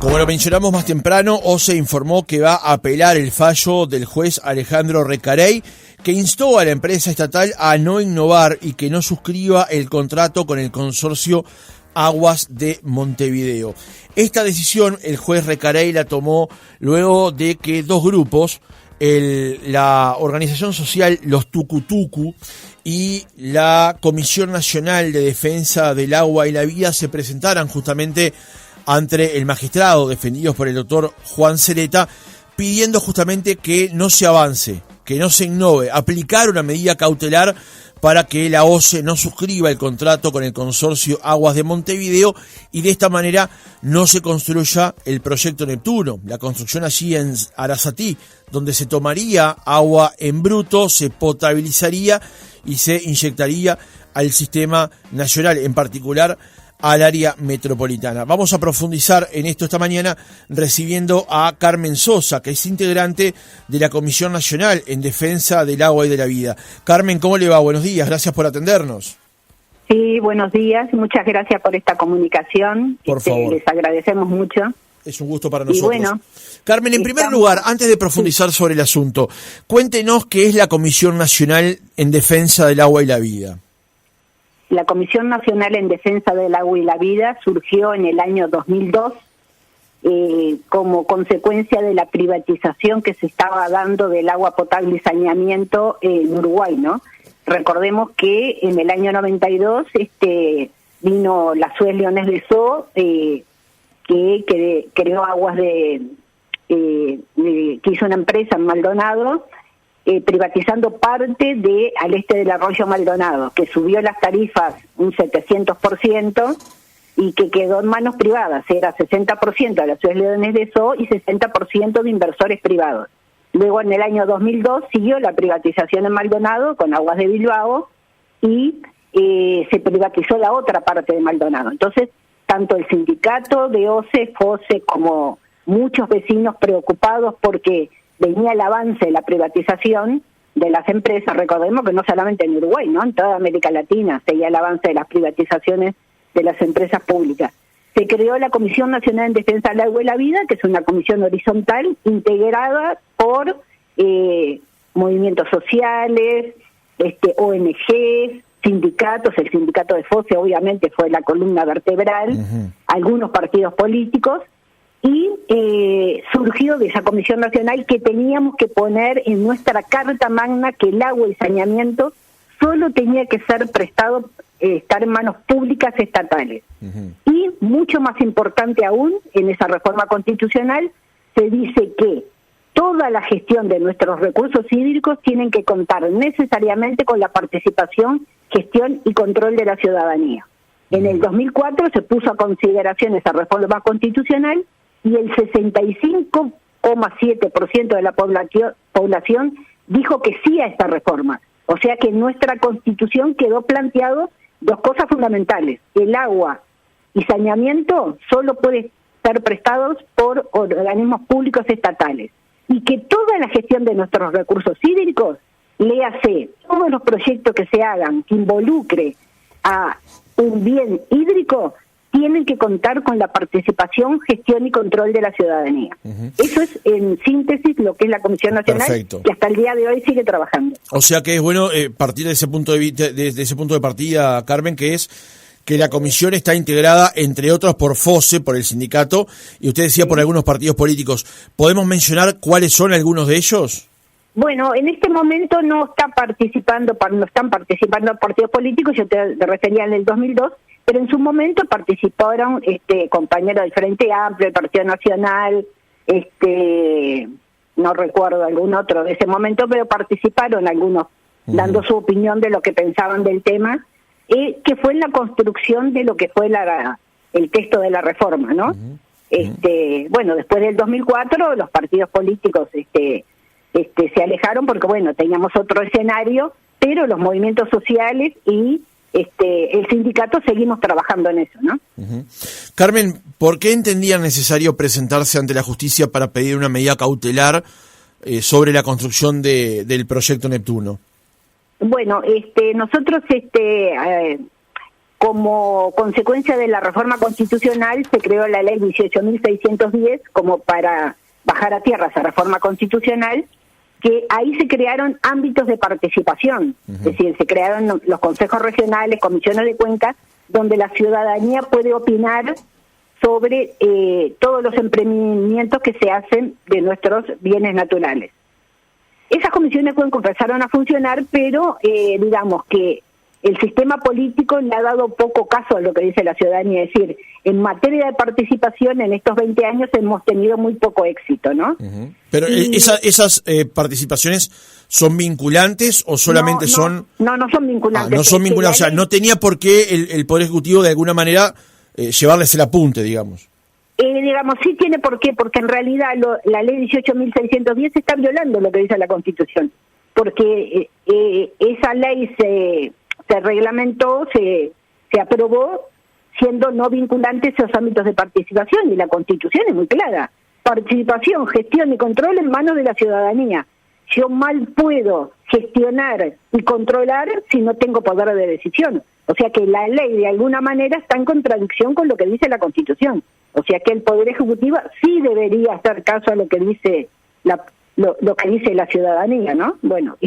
Como lo mencionamos más temprano, OCE informó que va a apelar el fallo del juez Alejandro Recarey, que instó a la empresa estatal a no innovar y que no suscriba el contrato con el consorcio Aguas de Montevideo. Esta decisión el juez Recarey la tomó luego de que dos grupos, la organización social Los Tucutucu y la Comisión Nacional de Defensa del Agua y la Vida, se presentaran justamente ante el magistrado, defendidos por el doctor Juan Zeleta, pidiendo justamente que no se avance, que no se innove, aplicar una medida cautelar para que la OCE no suscriba el contrato con el consorcio Aguas de Montevideo y de esta manera no se construya el proyecto Neptuno, la construcción allí en Arasatí, donde se tomaría agua en bruto, se potabilizaría y se inyectaría al sistema nacional, en particular al área metropolitana. Vamos a profundizar en esto esta mañana recibiendo a Carmen Sosa, que es integrante de la Comisión Nacional en Defensa del Agua y de la Vida. Carmen, ¿cómo le va? Buenos días, gracias por atendernos. Sí, buenos días, muchas gracias por esta comunicación. Por favor. Les agradecemos mucho. Es un gusto para nosotros. Y bueno, Carmen, en primer lugar, antes de profundizar sobre el asunto, cuéntenos qué es la Comisión Nacional en Defensa del Agua y la Vida. La Comisión Nacional en Defensa del Agua y la Vida surgió en el año 2002 como consecuencia de la privatización que se estaba dando del agua potable y saneamiento en Uruguay, ¿no? Recordemos que en el año 92 vino la Suez Leones de Zoo, que creó aguas que hizo una empresa en Maldonado, privatizando parte al este del arroyo Maldonado, que subió las tarifas un 700% y que quedó en manos privadas. Era 60% de las Suez Leones de Zoo y 60% de inversores privados. Luego, en el año 2002, siguió la privatización en Maldonado con Aguas de Bilbao y se privatizó la otra parte de Maldonado. Entonces, tanto el sindicato de OCE, FOSE, como muchos vecinos preocupados porque venía el avance de la privatización de las empresas. Recordemos que no solamente en Uruguay, ¿no? En toda América Latina seguía el avance de las privatizaciones de las empresas públicas. Se creó la Comisión Nacional en Defensa del Agua y la Vida, que es una comisión horizontal integrada por movimientos sociales, ONGs, sindicatos. El sindicato de FOSE obviamente fue la columna vertebral, algunos partidos políticos, y surgió de esa Comisión Nacional que teníamos que poner en nuestra Carta Magna que el agua y saneamiento solo tenía que ser prestado, estar en manos públicas estatales. Y mucho más importante aún, en esa reforma constitucional se dice que toda la gestión de nuestros recursos hídricos tienen que contar necesariamente con la participación, gestión y control de la ciudadanía. En el 2004 se puso a consideración esa reforma constitucional y el 65,7% de la población dijo que sí a esta reforma. O sea que en nuestra Constitución quedó planteado dos cosas fundamentales. El agua y saneamiento solo puede ser prestados por organismos públicos estatales. Y que toda la gestión de nuestros recursos hídricos, léase, todos los proyectos que se hagan que involucre a un bien hídrico, tienen que contar con la participación, gestión y control de la ciudadanía. Eso es, en síntesis, lo que es la Comisión Nacional. Perfecto. Que hasta el día de hoy sigue trabajando. O sea que es bueno partir de ese punto de ese punto de partida, Carmen, que es que la comisión está integrada, entre otros, por FOSE, por el sindicato, y usted decía por algunos partidos políticos. ¿Podemos mencionar cuáles son algunos de ellos? Bueno, en este momento no están participando partidos políticos, yo te refería en el 2002, pero en su momento participaron compañeros del Frente Amplio, el Partido Nacional, no recuerdo algún otro de ese momento, pero participaron algunos dando su opinión de lo que pensaban del tema, que fue en la construcción de lo que fue el texto de la reforma, ¿no? Bueno, después del 2004 los partidos políticos se alejaron porque, bueno, teníamos otro escenario, pero los movimientos sociales y el sindicato seguimos trabajando en eso, ¿no? Carmen, ¿por qué entendían necesario presentarse ante la justicia para pedir una medida cautelar sobre la construcción del proyecto Neptuno? Bueno, nosotros como consecuencia de la reforma constitucional se creó la ley 18.610 como para bajar a tierra esa reforma constitucional, que ahí se crearon ámbitos de participación, es decir, se crearon los consejos regionales, comisiones de cuenca, donde la ciudadanía puede opinar sobre todos los emprendimientos que se hacen de nuestros bienes naturales. Esas comisiones empezaron a funcionar, pero digamos que el sistema político le ha dado poco caso a lo que dice la ciudadanía, es decir, en materia de participación en estos 20 años hemos tenido muy poco éxito, ¿no? Pero esas participaciones ¿son vinculantes o solamente son...? No son vinculantes. No son vinculantes, o sea, no tenía por qué el Poder Ejecutivo de alguna manera llevarles el apunte, digamos. Digamos, sí tiene por qué, porque en realidad la ley 18.610 está violando lo que dice la Constitución, porque esa ley se reglamentó, se aprobó siendo no vinculantes esos ámbitos de participación, y la Constitución es muy clara: participación, gestión y control en manos de la ciudadanía. Yo mal puedo gestionar y controlar si no tengo poder de decisión. O sea que la ley de alguna manera está en contradicción con lo que dice la Constitución. O sea que el Poder Ejecutivo sí debería hacer caso a lo que dice lo que dice la ciudadanía, ¿no? Bueno,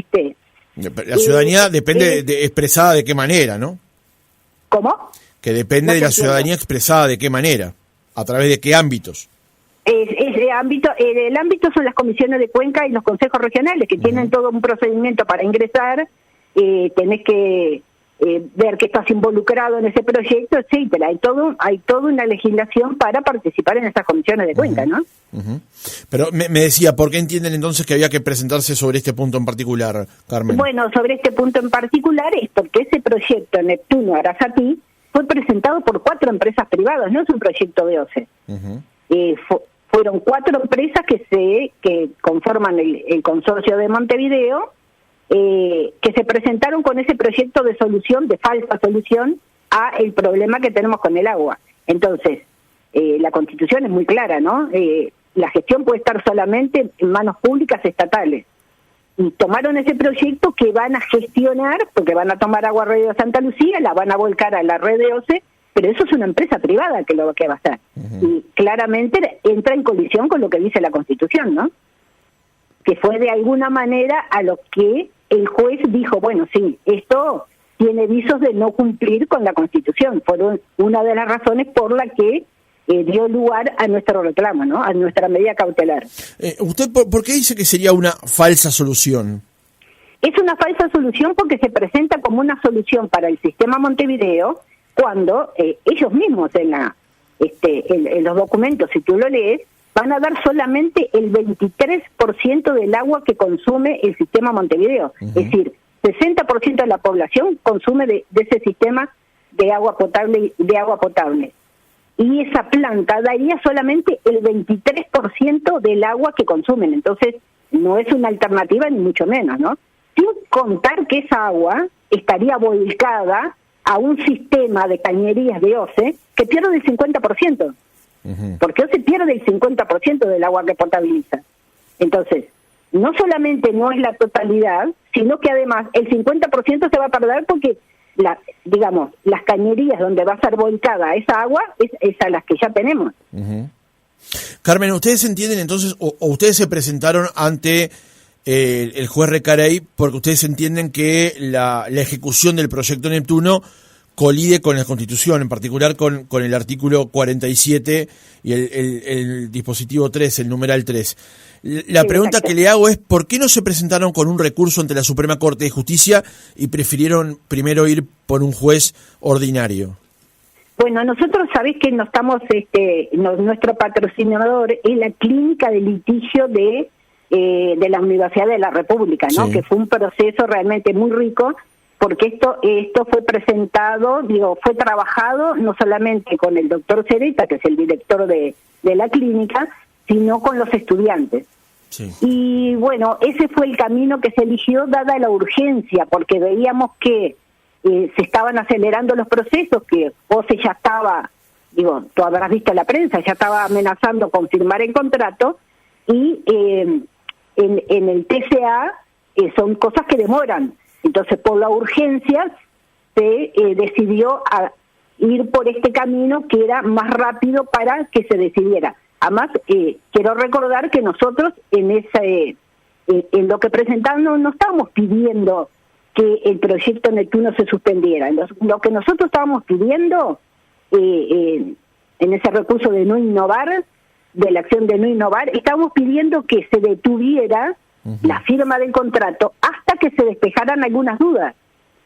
la ciudadanía depende expresada de qué manera, ¿no? ¿Cómo? Que depende de la ciudadanía expresada de qué manera, a través de qué ámbitos. El ámbito son las comisiones de cuenca y los consejos regionales, que tienen todo un procedimiento para ingresar, tenés que ver que estás involucrado en ese proyecto, etcétera. Hay toda una legislación para participar en esas comisiones de cuenca, ¿no? Pero me decía, ¿por qué entienden entonces que había que presentarse sobre este punto en particular, Carmen? Bueno, sobre este punto en particular es porque ese proyecto Neptuno Arasatí fue presentado por 4 empresas privadas, no es un proyecto de OCE. Fueron 4 empresas que conforman el consorcio de Montevideo, que se presentaron con ese proyecto de solución, de falsa solución, a el problema que tenemos con el agua. Entonces, la Constitución es muy clara, ¿no? La gestión puede estar solamente en manos públicas estatales. Y tomaron ese proyecto que van a gestionar, porque van a tomar agua Río de Santa Lucía, la van a volcar a la red de OCE, pero eso es una empresa privada que lo que va a hacer. Y claramente entra en colisión con lo que dice la Constitución, ¿no? Que fue de alguna manera a lo que el juez dijo, bueno, sí, esto tiene visos de no cumplir con la Constitución. Fueron una de las razones por la que dio lugar a nuestro reclamo, ¿no? A nuestra medida cautelar. ¿Usted por qué dice que sería una falsa solución? Es una falsa solución porque se presenta como una solución para el sistema Montevideo, cuando ellos mismos en los documentos, si tú lo lees, van a dar solamente el 23% del agua que consume el sistema Montevideo. Es decir, 60% de la población consume de ese sistema de agua potable. Y esa planta daría solamente el 23% del agua que consumen. Entonces, no es una alternativa ni mucho menos, ¿no? Sin contar que esa agua estaría volcada a un sistema de cañerías de OCE que pierde el 50%. Porque OCE pierde el 50% del agua que potabiliza. Entonces, no solamente no es la totalidad, sino que además el 50% se va a perder porque, las cañerías donde va a ser volcada esa agua es a las que ya tenemos. Carmen, ¿ustedes entienden entonces, o ustedes se presentaron ante el juez Recarey porque ustedes entienden que la ejecución del proyecto Neptuno colide con la Constitución, en particular con el artículo 47 y el dispositivo 3, el numeral 3. La pregunta que le hago es, ¿por qué no se presentaron con un recurso ante la Suprema Corte de Justicia y prefirieron primero ir por un juez ordinario? Bueno, nosotros sabés que no estamos, nuestro patrocinador es la Clínica de Litigio de la Universidad de la República, ¿no? Sí. Que fue un proceso realmente muy rico, porque esto fue presentado, fue trabajado no solamente con el doctor Cereta, que es el director de la clínica, sino con los estudiantes. Sí. Y bueno, ese fue el camino que se eligió dada la urgencia, porque veíamos que se estaban acelerando los procesos, que OCE ya estaba, tú habrás visto la prensa, ya estaba amenazando con firmar el contrato, y en el TCA son cosas que demoran. Entonces, por la urgencia, se decidió ir por este camino que era más rápido para que se decidiera. Además, quiero recordar que nosotros en lo que presentamos no estábamos pidiendo que el proyecto Neptuno se suspendiera. Lo que nosotros estábamos pidiendo en ese recurso de no innovar, de la acción de no innovar, estábamos pidiendo que se detuviera la firma del contrato hasta que se despejaran algunas dudas.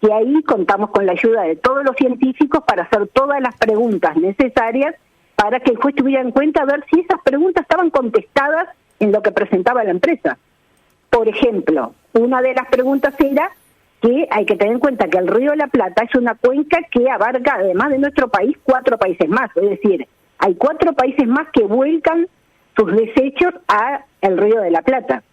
Y ahí contamos con la ayuda de todos los científicos para hacer todas las preguntas necesarias para que el juez tuviera en cuenta a ver si esas preguntas estaban contestadas en lo que presentaba la empresa. Por ejemplo, una de las preguntas era que hay que tener en cuenta que el Río de la Plata es una cuenca que abarca, además de nuestro país, 4 países más. Es decir, hay 4 países más que vuelcan sus desechos al Río de la Plata.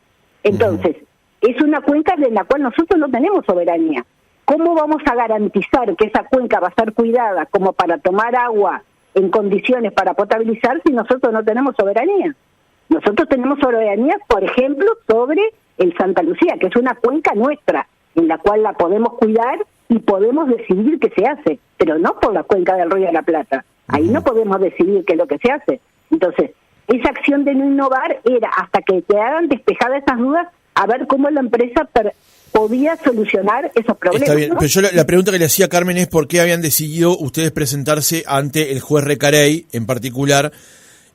Entonces, es una cuenca de la cual nosotros no tenemos soberanía. ¿Cómo vamos a garantizar que esa cuenca va a ser cuidada como para tomar agua en condiciones para potabilizar si nosotros no tenemos soberanía? Nosotros tenemos soberanía, por ejemplo, sobre el Santa Lucía, que es una cuenca nuestra, en la cual la podemos cuidar y podemos decidir qué se hace, pero no por la cuenca del Río de la Plata. Ahí no podemos decidir qué es lo que se hace. Entonces, esa acción de no innovar era hasta que quedaran despejadas esas dudas, a ver cómo la empresa podía solucionar esos problemas. Está bien, ¿no? pero yo la pregunta que le hacía a Carmen es por qué habían decidido ustedes presentarse ante el juez Recarey en particular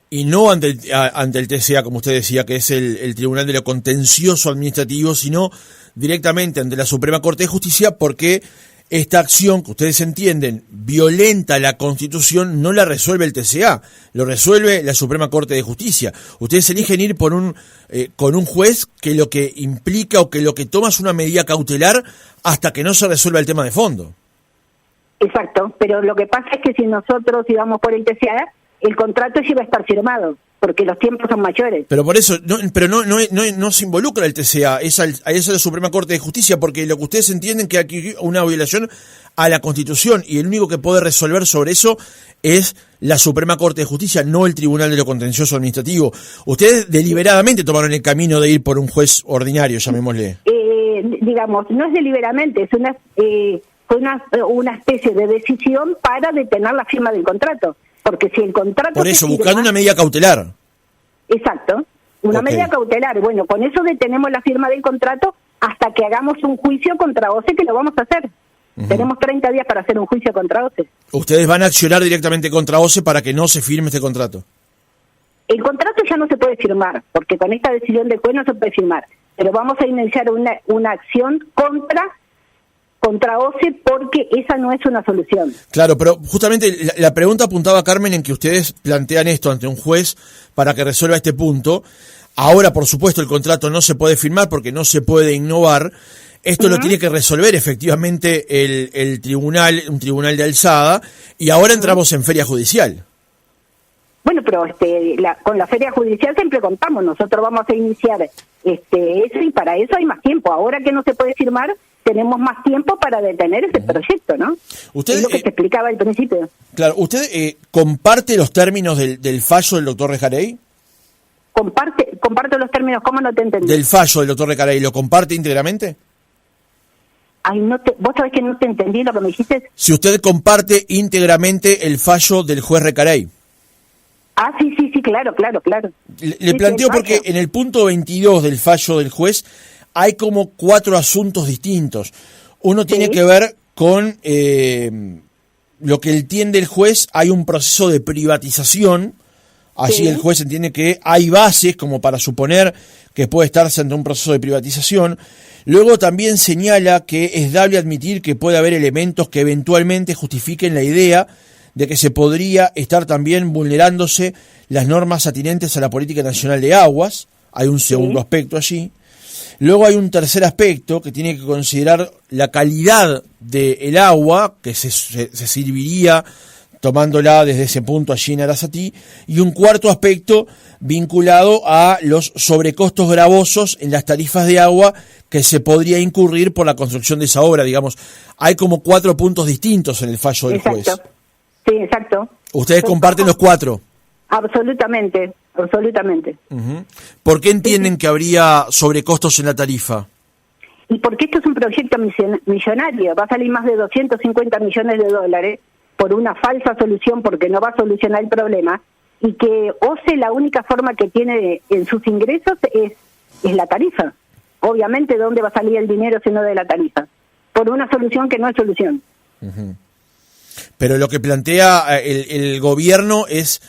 y no ante el TCA, como usted decía, que es el Tribunal de lo Contencioso Administrativo, sino directamente ante la Suprema Corte de Justicia, porque esta acción, que ustedes entienden, violenta la Constitución, no la resuelve el TCA, lo resuelve la Suprema Corte de Justicia. Ustedes eligen ir por con un juez que lo que implica o que lo que toma es una medida cautelar hasta que no se resuelva el tema de fondo. Exacto, pero lo que pasa es que si nosotros íbamos por el TCA, el contrato ya iba a estar firmado, porque los tiempos son mayores. Pero por eso, no se involucra el TCA, es la Suprema Corte de Justicia, porque lo que ustedes entienden que hay una violación a la Constitución, y el único que puede resolver sobre eso es la Suprema Corte de Justicia, no el Tribunal de lo Contencioso Administrativo. Ustedes deliberadamente tomaron el camino de ir por un juez ordinario, llamémosle. Digamos, no es deliberadamente, es una especie de decisión para detener la firma del contrato. Porque si el contrato... Por eso, buscando una medida cautelar. Exacto, una medida cautelar. Bueno, con eso detenemos la firma del contrato hasta que hagamos un juicio contra OCE, que lo vamos a hacer. Tenemos 30 días para hacer un juicio contra OCE. ¿Ustedes van a accionar directamente contra OCE para que no se firme este contrato? El contrato ya no se puede firmar, porque con esta decisión del juez no se puede firmar. Pero vamos a iniciar una acción contra OCE, porque esa no es una solución. Claro, pero justamente la pregunta apuntaba, Carmen, en que ustedes plantean esto ante un juez para que resuelva este punto. Ahora, por supuesto, el contrato no se puede firmar porque no se puede innovar. Esto lo tiene que resolver efectivamente el tribunal, un tribunal de alzada, y ahora entramos en feria judicial. Bueno, pero con la feria judicial siempre contamos. Nosotros vamos a iniciar eso, y para eso hay más tiempo. Ahora que no se puede firmar, tenemos más tiempo para detener ese proyecto, ¿no? Usted, es lo que te explicaba al principio. Claro, ¿usted comparte los términos del fallo del doctor Recarey? Comparto los términos, ¿cómo no te entendí? Del fallo del doctor Recarey, ¿lo comparte íntegramente? Ay, vos sabés que no te entendí lo que me dijiste. Si usted comparte íntegramente el fallo del juez Recarey. Ah, sí, claro. Le planteo porque en el punto 22 del fallo del juez hay como 4 asuntos distintos. Uno tiene que ver con lo que entiende el juez. Hay un proceso de privatización. Allí el juez entiende que hay bases como para suponer que puede estarse ante un proceso de privatización. Luego también señala que es dable admitir que puede haber elementos que eventualmente justifiquen la idea de que se podría estar también vulnerándose las normas atinentes a la Política Nacional de Aguas. Hay un segundo aspecto allí. Luego hay un tercer aspecto que tiene que considerar la calidad del agua que se serviría tomándola desde ese punto allí en Arasatí, y un cuarto aspecto vinculado a los sobrecostos gravosos en las tarifas de agua que se podría incurrir por la construcción de esa obra. Digamos, hay como 4 puntos distintos en el fallo del juez. Sí, exacto. ¿Ustedes comparten los 4? Absolutamente. ¿Por qué entienden que habría sobrecostos en la tarifa? Y porque esto es un proyecto millonario, va a salir más de $250 millones, por una falsa solución porque no va a solucionar el problema, y que OCE la única forma que tiene en sus ingresos es la tarifa. Obviamente, ¿de dónde va a salir el dinero si no de la tarifa? Por una solución que no es solución. Uh-huh. Pero lo que plantea el gobierno es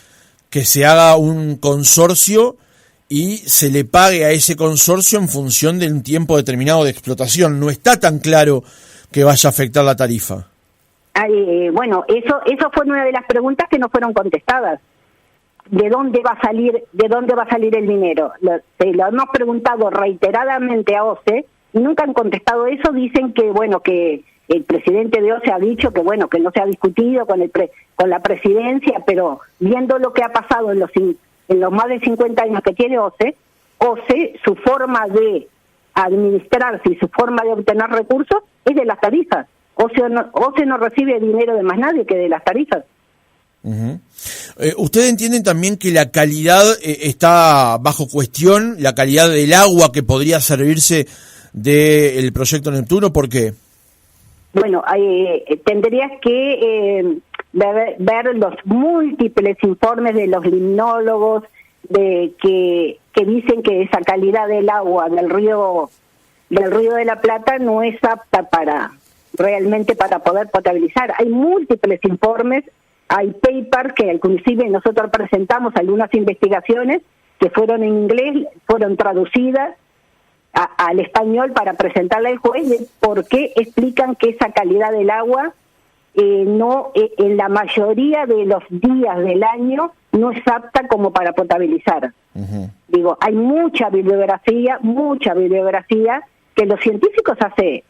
que se haga un consorcio y se le pague a ese consorcio en función de un tiempo determinado de explotación. No está tan claro que vaya a afectar la tarifa. Bueno, eso fue una de las preguntas que no fueron contestadas. ¿De dónde va a salir el dinero? Se lo hemos preguntado reiteradamente a OCE y nunca han contestado eso. Dicen que que el presidente de OCE ha dicho que que no se ha discutido con la presidencia, pero viendo lo que ha pasado en los más de 50 años que tiene OCE, su forma de administrarse y su forma de obtener recursos es de las tarifas. OCE no recibe dinero de más nadie que de las tarifas. Uh-huh. ¿Ustedes entienden también que la calidad está bajo cuestión, la calidad del agua que podría servirse del proyecto Neptuno? ¿Por qué? Bueno, tendrías que ver los múltiples informes de los limnólogos que dicen que esa calidad del agua del río de la Plata no es apta realmente para poder potabilizar. Hay múltiples informes. Hay papers que inclusive nosotros presentamos, algunas investigaciones que fueron en inglés, fueron traducidas al español para presentarle al juez, de por qué explican que esa calidad del agua no en la mayoría de los días del año no es apta como para potabilizar. Uh-huh. Digo, hay mucha bibliografía que los científicos hace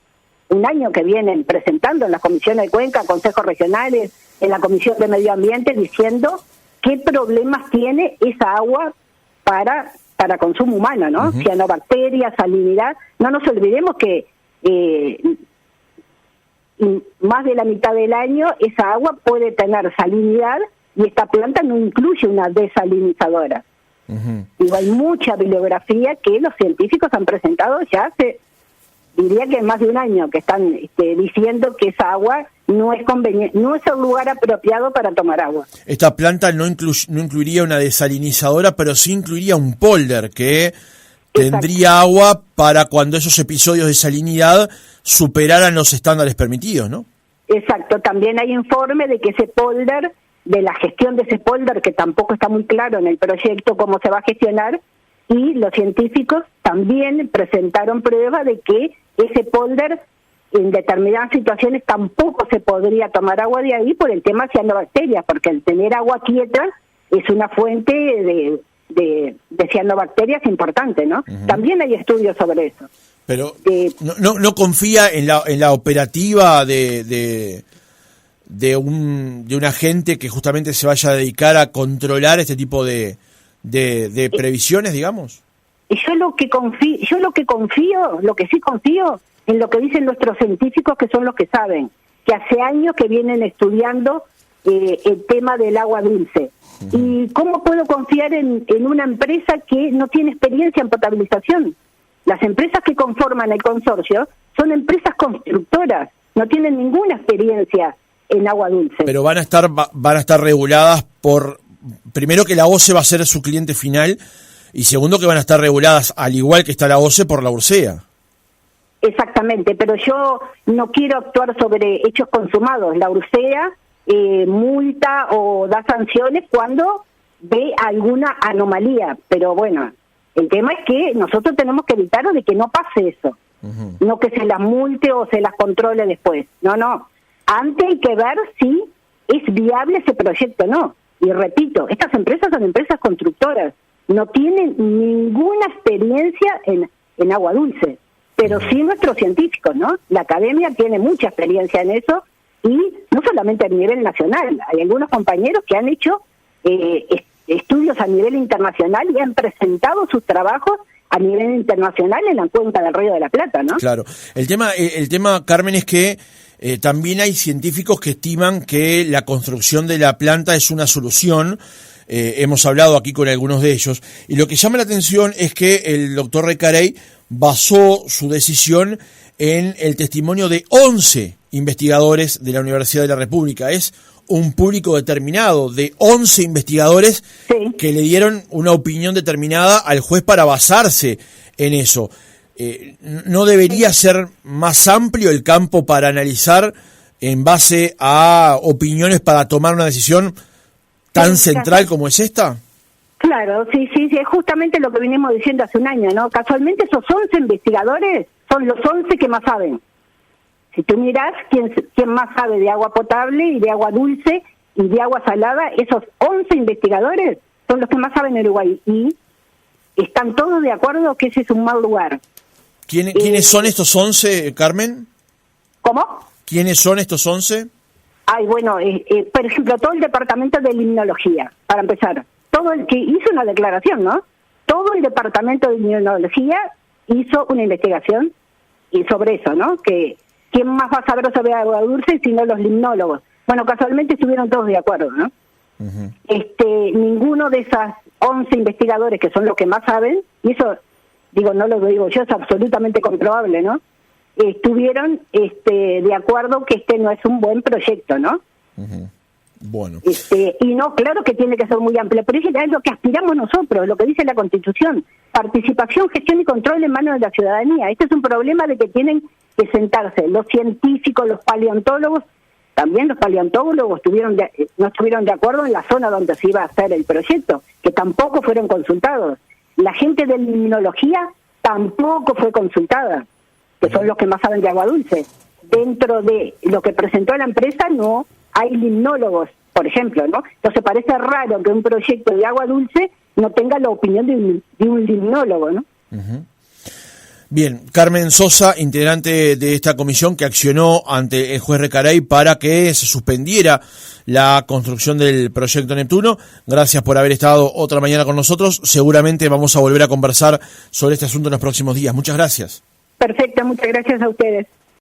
un año que vienen presentando en las comisiones de Cuenca, consejos regionales, en la Comisión de Medio Ambiente, diciendo qué problemas tiene esa agua para consumo humano, ¿no? Uh-huh. Cianobacterias, salinidad. No nos olvidemos que más de la mitad del año esa agua puede tener salinidad y esta planta no incluye una desalinizadora. Uh-huh. Digo, hay mucha bibliografía que los científicos han presentado ya hace, diría que más de un año, que están diciendo que esa agua no es conveniente, no es el lugar apropiado para tomar agua. Esta planta no incluiría una desalinizadora, pero sí incluiría un polder que tendría agua para cuando esos episodios de salinidad superaran los estándares permitidos, ¿no? Exacto, también hay informe de que ese polder, de la gestión de ese polder, que tampoco está muy claro en el proyecto cómo se va a gestionar, y los científicos también presentaron pruebas de que ese polder en determinadas situaciones tampoco se podría tomar agua de ahí por el tema cianobacterias, porque el tener agua quieta es una fuente de cianobacterias importante, ¿no? Uh-huh. También hay estudios sobre eso. Pero no confía en la operativa de un agente que justamente se vaya a dedicar a controlar este tipo de previsiones, digamos. Yo lo que sí confío en lo que dicen nuestros científicos, que son los que saben, que hace años que vienen estudiando el tema del agua dulce. Uh-huh. ¿Y cómo puedo confiar en una empresa que no tiene experiencia en potabilización? Las empresas que conforman el consorcio son empresas constructoras, no tienen ninguna experiencia en agua dulce. Pero van a estar reguladas por, primero, que la OCE va a ser su cliente final, y segundo, que van a estar reguladas, al igual que está la OCE, por la URSEA. Exactamente, pero yo no quiero actuar sobre hechos consumados. La URSEA multa o da sanciones cuando ve alguna anomalía, pero bueno, el tema es que nosotros tenemos que evitar de que no pase eso. Uh-huh. No que se las multe o se las controle después. No. Antes hay que ver si es viable ese proyecto o no. Y repito, estas empresas son empresas constructoras. No tienen ninguna experiencia en agua dulce. Pero sí nuestros científicos, ¿no? La academia tiene mucha experiencia en eso, y no solamente a nivel nacional. Hay algunos compañeros que han hecho estudios a nivel internacional y han presentado sus trabajos a nivel internacional en la cuenca del Río de la Plata, ¿no? Claro. El tema, Carmen, es que también hay científicos que estiman que la construcción de la planta es una solución. Hemos hablado aquí con algunos de ellos. Y lo que llama la atención es que el doctor Recarey basó su decisión en el testimonio de 11 investigadores de la Universidad de la República. Es un público determinado de 11 investigadores Sí. que le dieron una opinión determinada al juez para basarse en eso. ¿No debería ser más amplio el campo para analizar en base a opiniones para tomar una decisión tan central como es esta? Claro, sí, es justamente lo que venimos diciendo hace un año, ¿no? Casualmente esos 11 investigadores son los 11 que más saben. Si tú mirás quién más sabe de agua potable y de agua dulce y de agua salada, esos 11 investigadores son los que más saben en Uruguay y están todos de acuerdo que ese es un mal lugar. ¿Quiénes son estos 11, Carmen? ¿Cómo? ¿Quiénes son estos 11? Ay, bueno, por ejemplo, todo el departamento de limnología, para empezar. Todo el que hizo una declaración, ¿no? Todo el departamento de limnología hizo una investigación y sobre eso, ¿no? Que ¿quién más va a saber sobre agua dulce sino los limnólogos? Bueno, casualmente estuvieron todos de acuerdo, ¿no? Uh-huh. Ninguno de esas 11 investigadores que son los que más saben, y eso, digo, no lo digo yo, es absolutamente comprobable, ¿no? Estuvieron de acuerdo que no es un buen proyecto, ¿no? Uh-huh. Bueno. Y no, claro que tiene que ser muy amplio, pero es lo que aspiramos nosotros, lo que dice la Constitución: participación, gestión y control en manos de la ciudadanía. Este es un problema de que tienen que sentarse los científicos, los paleontólogos. También los paleontólogos no estuvieron de acuerdo en la zona donde se iba a hacer el proyecto, que tampoco fueron consultados. La gente de limnología tampoco fue consultada, que son los que más saben de agua dulce. Dentro de lo que presentó la empresa no hay limnólogos, por ejemplo, ¿no? Entonces parece raro que un proyecto de agua dulce no tenga la opinión de un limnólogo, ¿no? Uh-huh. Bien, Carmen Sosa, integrante de esta comisión que accionó ante el juez Recarey para que se suspendiera la construcción del proyecto Neptuno. Gracias por haber estado otra mañana con nosotros. Seguramente vamos a volver a conversar sobre este asunto en los próximos días. Muchas gracias. Perfecto, muchas gracias a ustedes.